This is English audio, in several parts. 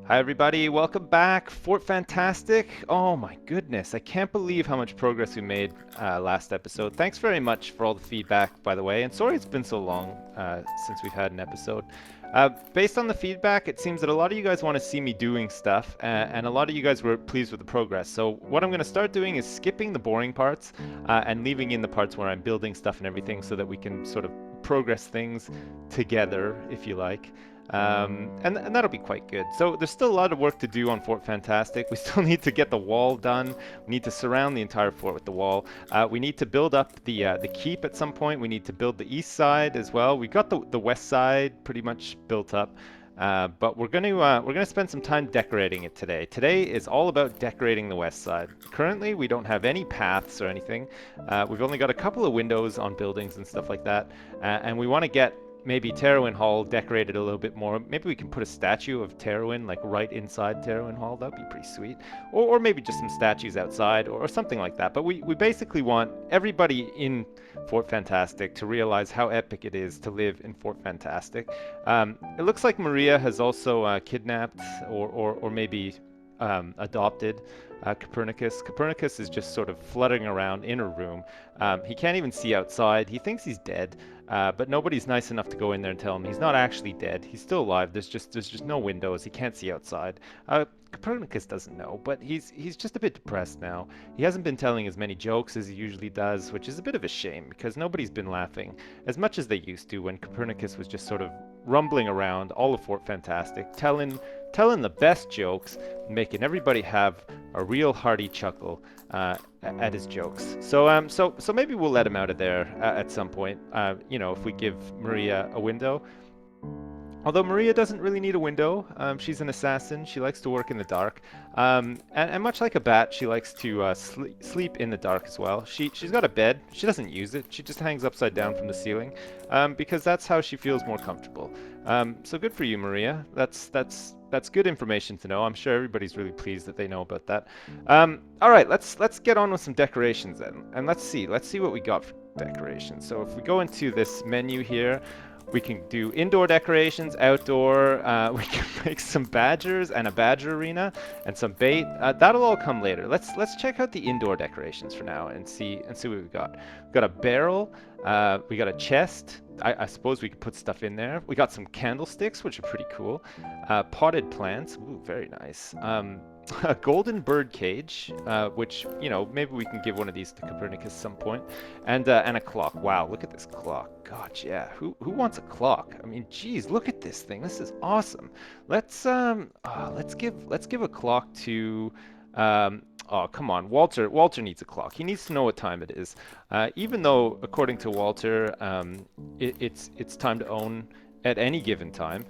Hi everybody, welcome back. Fort Fantastic. Oh my goodness, I can't believe how much progress we made last episode. Thanks very much for all the feedback, by the way, and sorry it's been so long since we've had an episode. Based on the feedback, it seems that a lot of you guys want to see me doing stuff, and a lot of you guys were pleased with the progress. So what I'm going to start doing is skipping the boring parts and leaving in the parts where I'm building stuff and everything so that we can sort of progress things together, if you like. And that'll be quite good. So there's still a lot of work to do on Fort Fantastic. We still need to get the wall done. We need to surround the entire fort with the wall. We need to build up the keep at some point. We need to build the east side as well. We got the west side pretty much built up. But we're gonna spend some time decorating it today. Today is all about decorating the west side. Currently, we don't have any paths or anything. We've only got a couple of windows on buildings and stuff like that, and we want to get maybe Terwin Hall decorated a little bit more. Maybe we can put a statue of Terwin like right inside Terwin Hall. That'd be pretty sweet. Or maybe just some statues outside or something like that. But we basically want everybody in Fort Fantastic to realize how epic it is to live in Fort Fantastic. It looks like Maria has also kidnapped or maybe adopted Copernicus. Copernicus is just sort of fluttering around in her room. He can't even see outside. He thinks he's dead, but nobody's nice enough to go in there and tell him he's not actually dead. He's still alive. There's just no windows. He can't see outside. Copernicus doesn't know, but he's just a bit depressed now. He hasn't been telling as many jokes as he usually does, which is a bit of a shame because nobody's been laughing as much as they used to when Copernicus was just sort of rumbling around all of Fort Fantastic, telling the best jokes, making everybody have a real hearty chuckle at his jokes. So maybe we'll let him out of there at some point. If we give Maria a window. Although Maria doesn't really need a window, she's an assassin. She likes to work in the dark, and much like a bat, she likes to sleep in the dark as well. She's got a bed. She doesn't use it. She just hangs upside down from the ceiling, because that's how she feels more comfortable. So good for you, Maria. That's good information to know. I'm sure everybody's really pleased that they know about that. All right, let's get on with some decorations then, and let's see what we got for decorations. So if we go into this menu here. We can do indoor decorations, outdoor. We can make some badgers and a badger arena and some bait. That'll all come later. Let's check out the indoor decorations for now and see what we've got. We've got a barrel. We got a chest. I suppose we could put stuff in there. We got some candlesticks, which are pretty cool. Potted plants. Ooh, very nice. A golden bird cage, which, maybe we can give one of these to Copernicus some point, and a clock. Wow, look at this clock. God, yeah. Who wants a clock? I mean, geez, look at this thing. This is awesome. Let's give a clock to. Oh, come on, Walter. Walter needs a clock. He needs to know what time it is. Even though, according to Walter, it's time to own at any given time.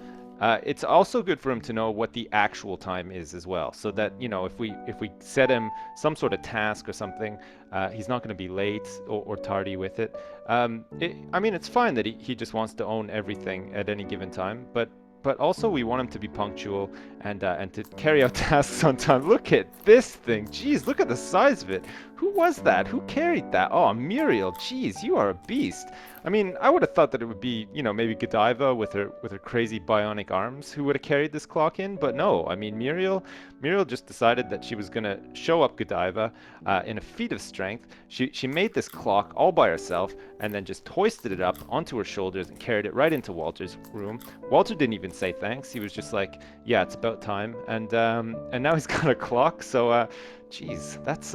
It's also good for him to know what the actual time is as well, so that if we set him some sort of task or something, he's not going to be late or tardy with it. I mean, it's fine that he just wants to own everything at any given time, but also we want him to be punctual and to carry out tasks on time. Look at this thing. Jeez, look at the size of it. Who was that? Who carried that? Oh, Muriel. Jeez, you are a beast. I mean, I would have thought that it would be, maybe Godiva with her crazy bionic arms who would have carried this clock in, but no. I mean, Muriel just decided that she was gonna show up Godiva in a feat of strength. She made this clock all by herself and then just hoisted it up onto her shoulders and carried it right into Walter's room. Walter didn't even say thanks. He was just like, "Yeah, it's about time." And now he's got a clock. So, geez, that's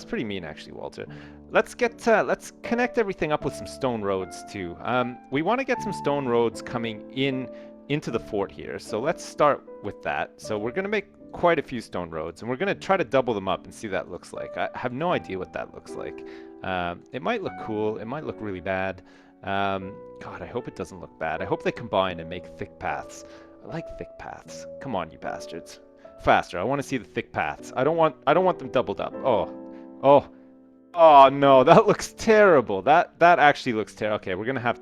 pretty mean actually, Walter. Let's connect everything up with some stone roads too. We want to get some stone roads coming into the fort here. So let's start with that. So we're going to make quite a few stone roads, and we're going to try to double them up and see what that looks like. I have no idea what that looks like. It might look cool. It might look really bad. God, I hope it doesn't look bad. I hope they combine and make thick paths. I like thick paths. Come on, you bastards. Faster. I want to see the thick paths. I don't want them doubled up. Oh. Oh no, that looks terrible. That actually looks terrible. Okay, we're gonna have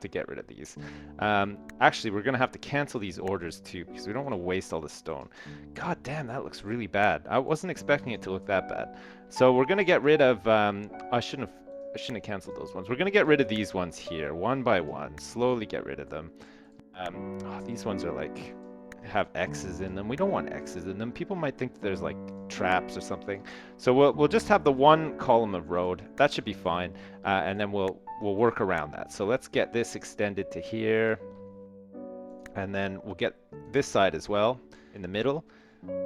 to get rid of these. Actually, we're gonna have to cancel these orders too because we don't want to waste all the stone. God damn, that looks really bad. I wasn't expecting it to look that bad. So we're gonna get rid of. I shouldn't have canceled those ones. We're gonna get rid of these ones here, one by one. Slowly get rid of them. These ones are like have X's in them. We don't want X's in them. People might think that there's like traps or something. So we'll just have the one column of road. That should be fine. And then we'll work around that. So let's get this extended to here. And then we'll get this side as well in the middle.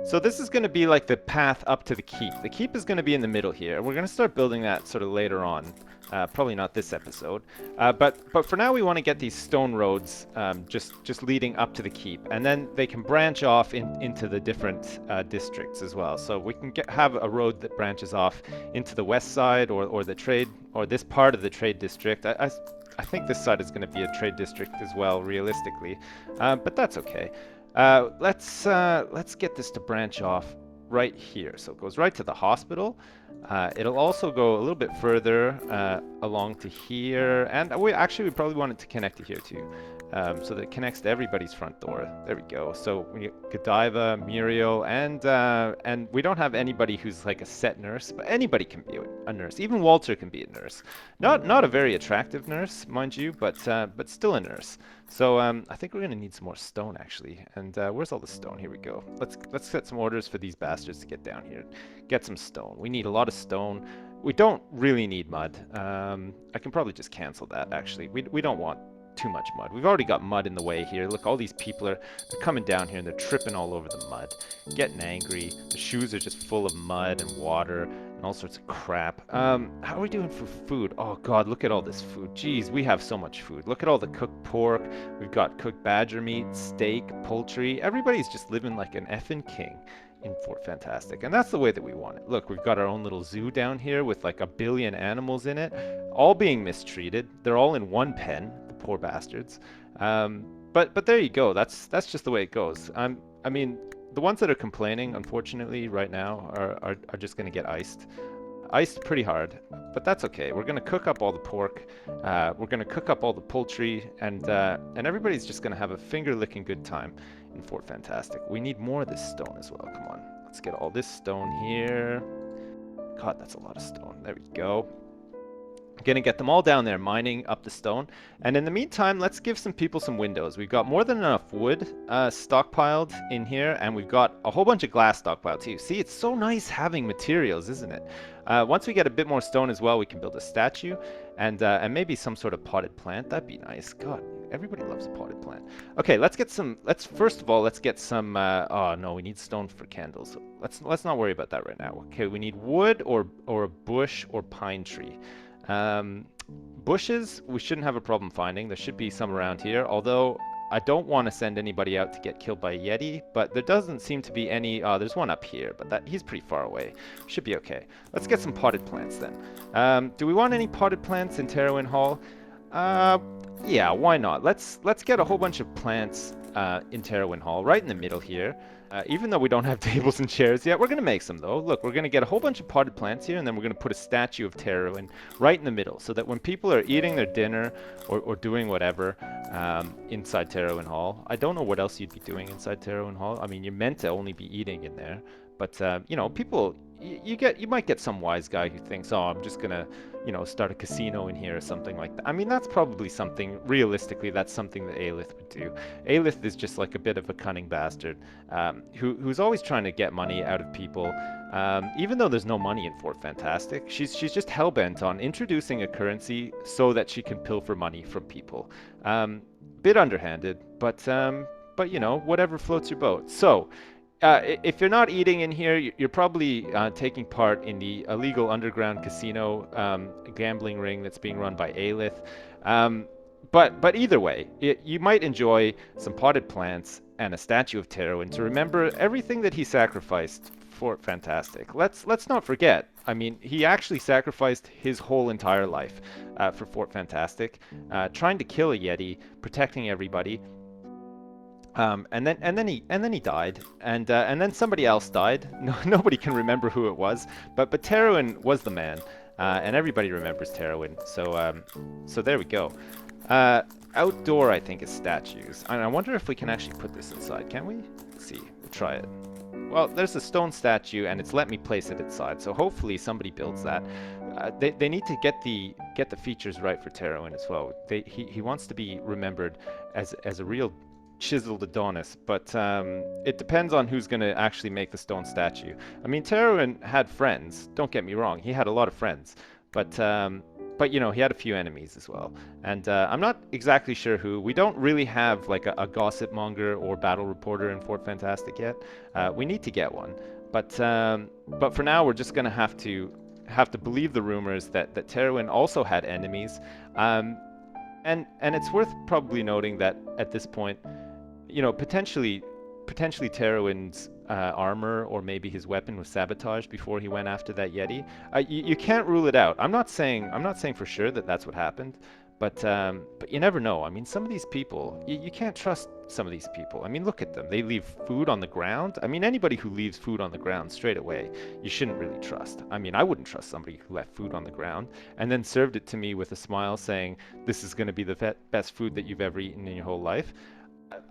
So this is going to be like the path up to the keep. The keep is going to be in the middle here. We're going to start building that sort of later on. Probably not this episode. But for now we want to get these stone roads just leading up to the keep. And then they can branch off into the different districts as well. So we can have a road that branches off into the west side or the trade, or this part of the trade district. I think this side is going to be a trade district as well, realistically. But that's okay. Let's get this to branch off right here. So it goes right to the hospital. It'll also go a little bit further along to here, and we probably want it to connect to here too, so that it connects to everybody's front door. There we go. So we get Godiva, Muriel, and we don't have anybody who's like a set nurse, but anybody can be a nurse. Even Walter can be a nurse. Not a very attractive nurse, mind you, but still a nurse. So I think we're gonna need some more stone actually. And where's all the stone? Here we go. Let's set some orders for these bastards to get down here. Get some stone. We need a lot of stone. We don't really need mud. I can probably just cancel that actually. We don't want too much mud. We've already got mud in the way here. Look, all these people they're coming down here and they're tripping all over the mud, getting angry. The shoes are just full of mud and water and all sorts of crap. How are we doing for food? Oh god, look at all this food. Jeez, we have so much food. Look at all the cooked pork. We've got cooked badger meat, steak, poultry. Everybody's just living like an effing king in Fort Fantastic, and that's the way that we want it. Look, we've got our own little zoo down here with like 1 billion animals in it, all being mistreated. They're all in one pen, the poor bastards. But there you go. That's just the way it goes. I mean, the ones that are complaining, unfortunately, right now are just going to get iced pretty hard, but that's okay. We're going to cook up all the pork. We're going to cook up all the poultry, and everybody's just going to have a finger-licking good time in Fort Fantastic. We need more of this stone as well. Come on, let's get all this stone here. God, that's a lot of stone. There we go. Gonna get them all down there, mining up the stone. And in the meantime, let's give some people some windows. We've got more than enough wood stockpiled in here, and we've got a whole bunch of glass stockpiled too. See, it's so nice having materials, isn't it? Once we get a bit more stone as well, we can build a statue and maybe some sort of potted plant. That'd be nice. God, everybody loves a potted plant. Okay, let's get some. First of all, let's get some. Oh no, we need stone for candles. Let's not worry about that right now. Okay, we need wood or a bush or pine tree. Bushes, we shouldn't have a problem finding. There should be some around here, although I don't want to send anybody out to get killed by a Yeti, but there doesn't seem to be any. There's one up here, but he's pretty far away. Should be okay. Let's get some potted plants then. Do we want any potted plants in Terrawin Hall? Yeah, why not? Let's get a whole bunch of plants in Terrawin Hall, right in the middle here. Even though we don't have tables and chairs yet, we're going to make some though. Look, we're going to get a whole bunch of potted plants here, and then we're going to put a statue of Terrawin right in the middle, so that when people are eating their dinner or doing whatever inside Terrawin Hall, I don't know what else you'd be doing inside Terrawin Hall. I mean, you're meant to only be eating in there, but you know, people, you might get some wise guy who thinks, oh, I'm just gonna, you know, start a casino in here or something like that. I mean, that's probably something, realistically, that's something that Aelith would do. Aelith is just like a bit of a cunning bastard who's always trying to get money out of people. Even though there's no money in Fort Fantastic, she's just hell-bent on introducing a currency so that she can pilfer money from people. Bit underhanded, but you know, whatever floats your boat. So, if you're not eating in here, you're probably taking part in the illegal underground casino gambling ring that's being run by Aelith. But either way, you might enjoy some potted plants and a statue of Terrawin to remember everything that he sacrificed for Fantastic. Let's not forget. I mean, he actually sacrificed his whole entire life for Fort Fantastic, trying to kill a Yeti, protecting everybody. And then he died, and then somebody else died. Nobody can remember who it was, but Terrawin was the man, and everybody remembers Terrawin. So there we go. Outdoor, I think, is statues. I wonder if we can actually put this inside. Can we? Let's see. We'll try it. Well, there's a stone statue, and it's let me place it inside. So hopefully somebody builds that. They need to get the features right for Terrawin as well. He wants to be remembered as a real chiseled Adonis, but it depends on who's going to actually make the stone statue. I mean, Teruin had friends. Don't get me wrong; he had a lot of friends, but you know, he had a few enemies as well. And I'm not exactly sure who. We don't really have like a gossip monger or battle reporter in Fort Fantastic yet. We need to get one, but for now, we're just going to have to believe the rumors that Teruin also had enemies. And it's worth probably noting that at this point, you know, potentially Teruin's armor or maybe his weapon was sabotaged before he went after that Yeti. You can't rule it out. I'm not saying for sure that that's what happened, but you never know. I mean, some of these people, you can't trust some of these people. I mean, look at them. They leave food on the ground. I mean, anybody who leaves food on the ground straight away, you shouldn't really trust. I mean, I wouldn't trust somebody who left food on the ground and then served it to me with a smile saying, this is going to be the best food that you've ever eaten in your whole life.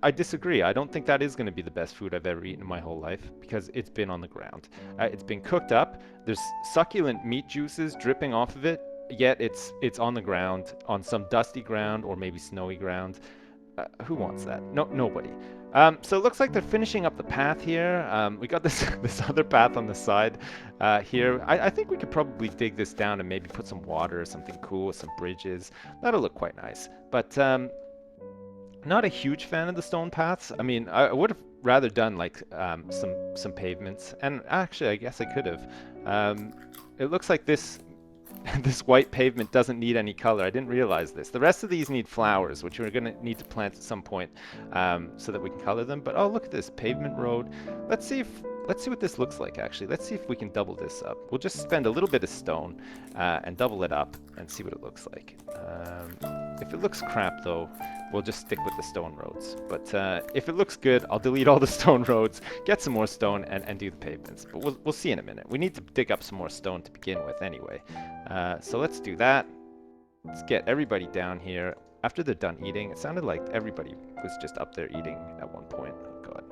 I disagree. I don't think that is going to be the best food I've ever eaten in my whole life because it's been on the ground. It's been cooked up. There's succulent meat juices dripping off of it, yet it's on the ground, on some dusty ground or maybe snowy ground. Who wants that? No, nobody. So it looks like they're finishing up the path here. We got this this other path on the side here. I think we could probably dig this down and maybe put some water or something cool with some bridges. That'll look quite nice. But not a huge fan of the stone paths. I mean, I would have rather done like some pavements, and actually, I guess I could have. It looks like this this white pavement doesn't need any color. I didn't realize this. The rest of these need flowers, which we're going to need to plant at some point so that we can color them. But oh, look at this pavement road. Let's see what this looks like, actually. Let's see if we can double this up. We'll just spend a little bit of stone and double it up and see what it looks like. If it looks crap, though, we'll just stick with the stone roads. But if it looks good, I'll delete all the stone roads, get some more stone, and do the pavements. But we'll see in a minute. We need to dig up some more stone to begin with anyway. So let's do that. Let's get everybody down here. After they're done eating, it sounded like everybody was just up there eating at one point. Oh, God.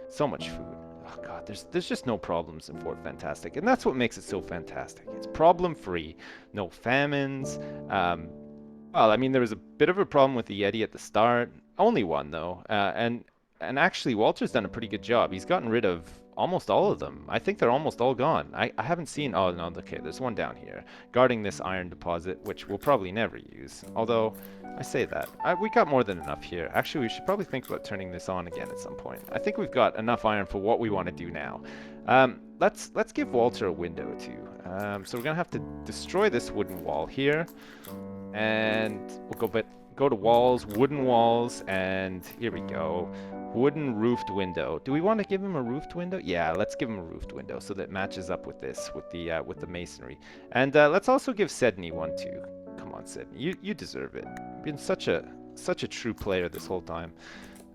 So much food. Oh, God. There's just no problems in Fort Fantastic. And that's what makes it so fantastic. It's problem-free. No famines. Well, I mean, there was a bit of a problem with the Yeti at the start. Only one, though. And actually, Walter's done a pretty good job. He's gotten rid of almost all of them. I think they're almost all gone. I haven't seen... Oh, no, okay, there's one down here. Guarding this iron deposit, which we'll probably never use. Although, I say that. We got more than enough here. Actually, we should probably think about turning this on again at some point. I think we've got enough iron for what we want to do now. Let's give Walter a window, too. So we're going to have to destroy this wooden wall here. And we'll go to walls, wooden walls, and here we go. Wooden roofed window. Do we want to give him a roofed window? Yeah, let's give him a roofed window so that matches up with this, with the masonry. And let's also give Sedney one too. Come on, Sedney, you deserve it. You've been such a true player this whole time.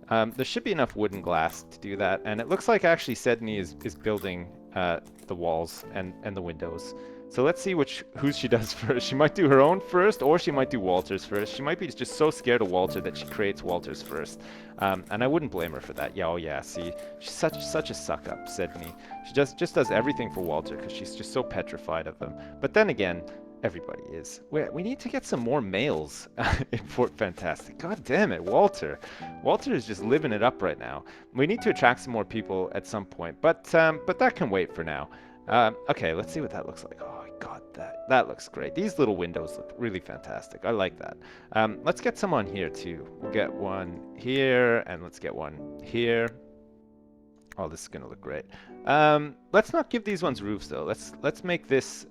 There should be enough wooden glass to do that, and it looks like actually Sedney is building the walls and the windows. So let's see who she does first. She might do her own first, or she might do Walter's first. She might be just so scared of Walter that she creates Walter's first. And I wouldn't blame her for that. Yeah, oh yeah, see, she's such a suck-up, Sedney. She just does everything for Walter because she's just so petrified of him. But then again, everybody is. We need to get some more males in Fort Fantastic. God damn it, Walter. Walter is just living it up right now. We need to attract some more people at some point, but that can wait for now. Okay, let's see what that looks like. Oh, God, that looks great. These little windows look really fantastic. I like that. Let's get some on here, too. We'll get one here, and let's get one here. Oh, this is going to look great. Let's not give these ones roofs, though. Let's make this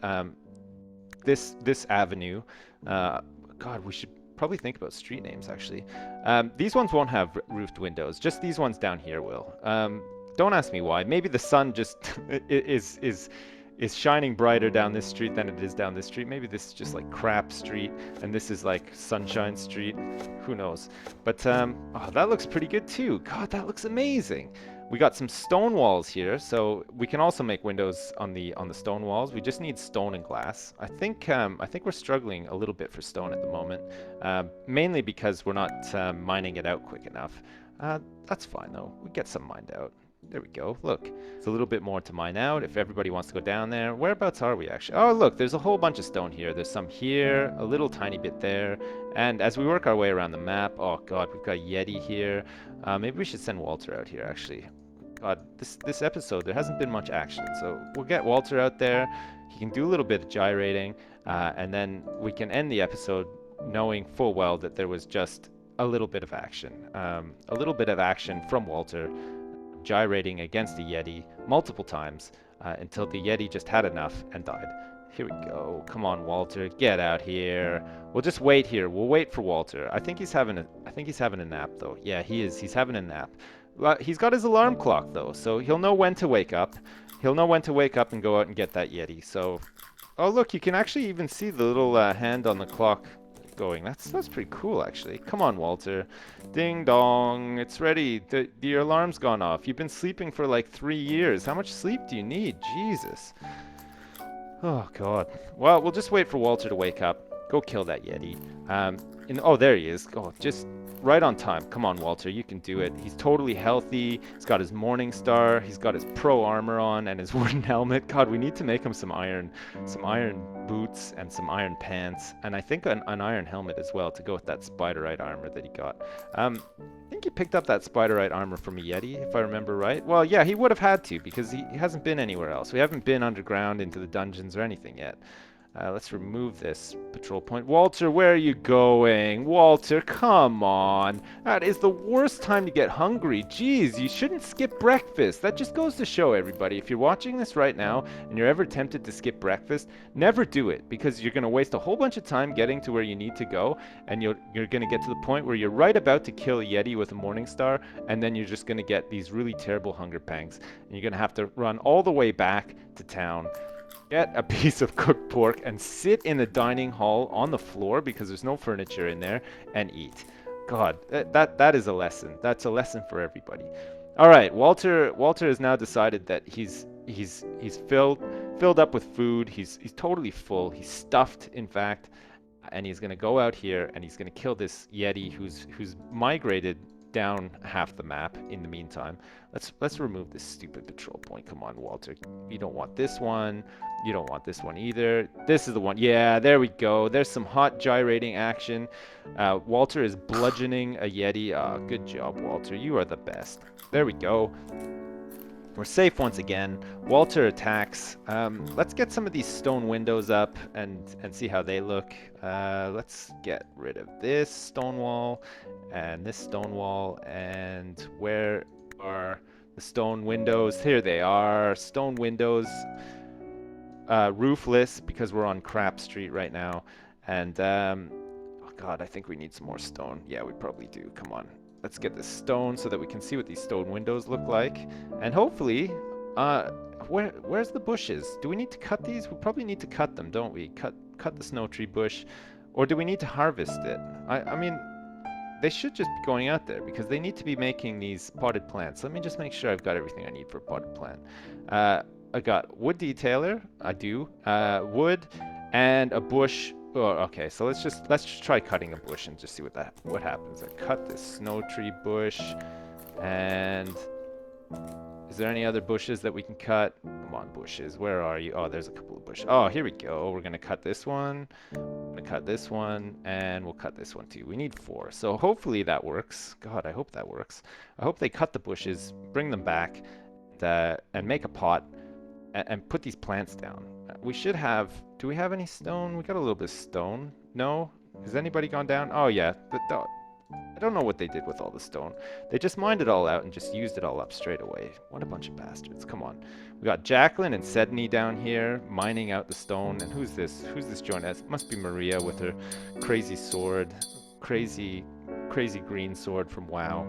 this avenue. God, we should probably think about street names, actually. These ones won't have roofed windows. Just these ones down here will. Don't ask me why. Maybe the sun just is shining brighter down this street than it is down this street. Maybe this is just like crap street, and this is like Sunshine Street. Who knows? But oh, that looks pretty good too. God, that looks amazing. We got some stone walls here, so we can also make windows on the stone walls. We just need stone and glass. I think we're struggling a little bit for stone at the moment, mainly because we're not mining it out quick enough. That's fine though. We get some mined out. There we go. Look, it's a little bit more to mine out if everybody wants to go down there. Whereabouts are we actually? Oh, look, there's a whole bunch of stone here. There's some here, a little tiny bit there. And as we work our way around the map, oh God, we've got Yeti here. Maybe we should send Walter out here actually. God, this episode, there hasn't been much action. So we'll get Walter out there. He can do a little bit of gyrating. And then we can end the episode knowing full well that there was just a little bit of action. A little bit of action from Walter gyrating against the Yeti multiple times until the Yeti just had enough and died. Here we go. Come on, Walter, get out here. We'll just wait here. We'll wait for Walter. I think he's having a nap though. Yeah, he is. He's having a nap. He's got his alarm clock though, so he'll know when to wake up. He'll know when to wake up and go out and get that Yeti. So, oh look, you can actually even see the little hand on the clock going. That's pretty cool actually. Come on, Walter. Ding dong, it's ready. Your alarm's gone off. You've been sleeping for like 3 years. How much sleep do you need? Jesus. Oh God. Well, we'll just wait for Walter to wake up. Go kill that Yeti. Oh, there he is. Oh, just right on time. Come on, Walter, you can do it. He's totally healthy. He's got his Morning Star. He's got his pro armor on and his wooden helmet. God, we need to make him some iron boots and some iron pants, and I think an iron helmet as well to go with that spiderite armor that he got. I think he picked up that spiderite armor from a Yeti, if I remember right. Well, yeah, he would have had to because he hasn't been anywhere else. We haven't been underground into the dungeons or anything yet. Let's remove this patrol point. Walter, where are you going? Walter, come on. That is the worst time to get hungry. Jeez, you shouldn't skip breakfast. That just goes to show everybody. If you're watching this right now and you're ever tempted to skip breakfast, never do it because you're going to waste a whole bunch of time getting to where you need to go, and you're going to get to the point where you're right about to kill a Yeti with a Morning Star, and then you're just going to get these really terrible hunger pangs, and you're going to have to run all the way back to town, get a piece of cooked pork, and sit in the dining hall on the floor because there's no furniture in there and eat. God, that is a lesson. That's a lesson for everybody. All right, Walter has now decided that he's filled up with food. He's totally full. He's stuffed, in fact, and he's gonna go out here and he's gonna kill this Yeti who's migrated down half the map in the meantime. Let's remove this stupid patrol point. Come on, Walter. You don't want this one. You don't want this one either. This is the one. Yeah, there we go. There's some hot gyrating action. Walter is bludgeoning a Yeti. Good job, Walter. You are the best. There we go. We're safe once again. Walter attacks. Let's get some of these stone windows up and see how they look. Let's get rid of this stone wall and this stone wall. And where are the stone windows? Here they are. Stone windows. Roofless because we're on Crap Street right now. And, oh God, I think we need some more stone. Yeah, we probably do. Come on. Let's get this stone so that we can see what these stone windows look like. And hopefully, where's the bushes? Do we need to cut these? We probably need to cut them, don't we? Cut the snow tree bush. Or do we need to harvest it? I mean, they should just be going out there because they need to be making these potted plants. Let me just make sure I've got everything I need for a potted plant. I got wood detailer. I do. Wood and a bush. Oh, okay, so let's just try cutting a bush and just see what happens. I cut this snow tree bush, and is there any other bushes that we can cut? Come on, bushes, where are you? Oh, there's a couple of bushes. Oh, here we go. We're gonna cut this one. I'm gonna cut this one, and we'll cut this one too. We need 4, so hopefully that works. God, I hope that works. I hope they cut the bushes, bring them back, and make a pot, and put these plants down. We should have... Do we have any stone? We got a little bit of stone. No? Has anybody gone down? Oh, yeah. I don't know what they did with all the stone. They just mined it all out and just used it all up straight away. What a bunch of bastards. Come on. We got Jacqueline and Sedney down here mining out the stone. And who's this? Who's this joining us? It must be Maria with her crazy sword. Crazy green sword from WoW.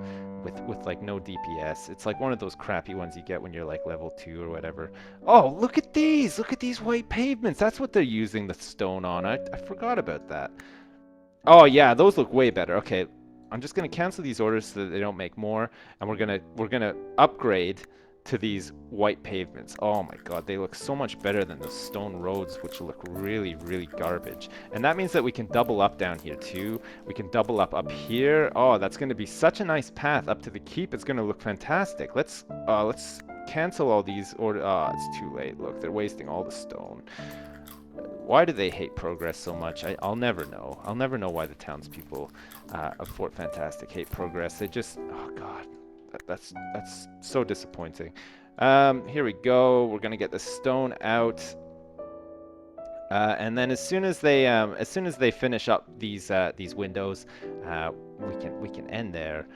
With like no DPS. It's like one of those crappy ones you get when you're like level 2 or whatever. Oh, look at these! Look at these white pavements! That's what they're using the stone on. I forgot about that. Oh yeah, those look way better. Okay, I'm just gonna cancel these orders so that they don't make more, and we're gonna upgrade to these white pavements. Oh my god, they look so much better than the stone roads, which look really, really garbage. And that means that we can double up down here too. We can double up here. Oh, that's going to be such a nice path up to the keep. It's going to look fantastic. Let's cancel all these, or it's too late. Look, they're wasting all the stone. Why do they hate progress so much? I'll never know. I'll never know why the townspeople of Fort Fantastic hate progress. They just, oh god, that's so disappointing. Here we go. We're gonna get the stone out, and then as soon as they finish up these windows, we can end there.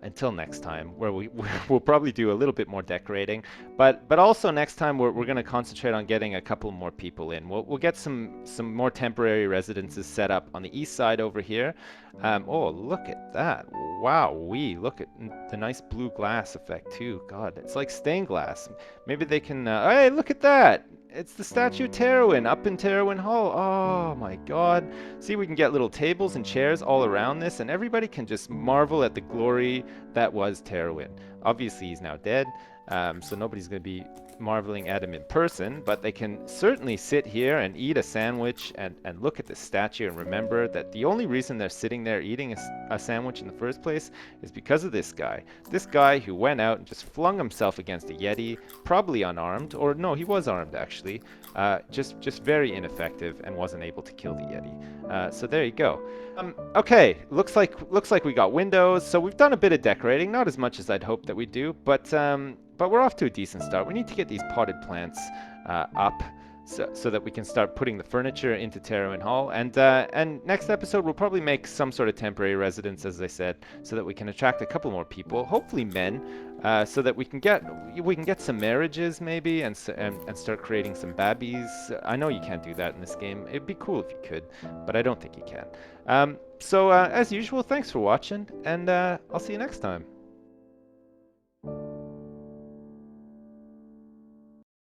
Until next time, where we'll probably do a little bit more decorating, but also next time we're going to concentrate on getting a couple more people in. We'll get some more temporary residences set up on the east side over here. Oh, look at that! Wow, look at the nice blue glass effect too. God, it's like stained glass. Maybe they can. Hey, look at that! It's the statue of Terwin up in Terwin Hall. Oh my god. See, we can get little tables and chairs all around this, and everybody can just marvel at the glory that was Terwin. Obviously, he's now dead, so nobody's going to be marveling at him in person, but they can certainly sit here and eat a sandwich and look at the statue and remember that the only reason they're sitting there eating a sandwich in the first place is because of this guy. This guy who went out and just flung himself against a Yeti, probably unarmed, or no, he was armed actually, just very ineffective and wasn't able to kill the Yeti. So there you go. Okay, looks like we got windows, so we've done a bit of decorating, not as much as I'd hoped that we'd do, but we're off to a decent start. We need to get these potted plants up so that we can start putting the furniture into Terwin Hall. And next episode, we'll probably make some sort of temporary residence, as I said, so that we can attract a couple more people, hopefully men, so that we can get some marriages maybe and start creating some babbies. I know you can't do that in this game. It'd be cool if you could, but I don't think you can. So as usual, thanks for watching, and I'll see you next time.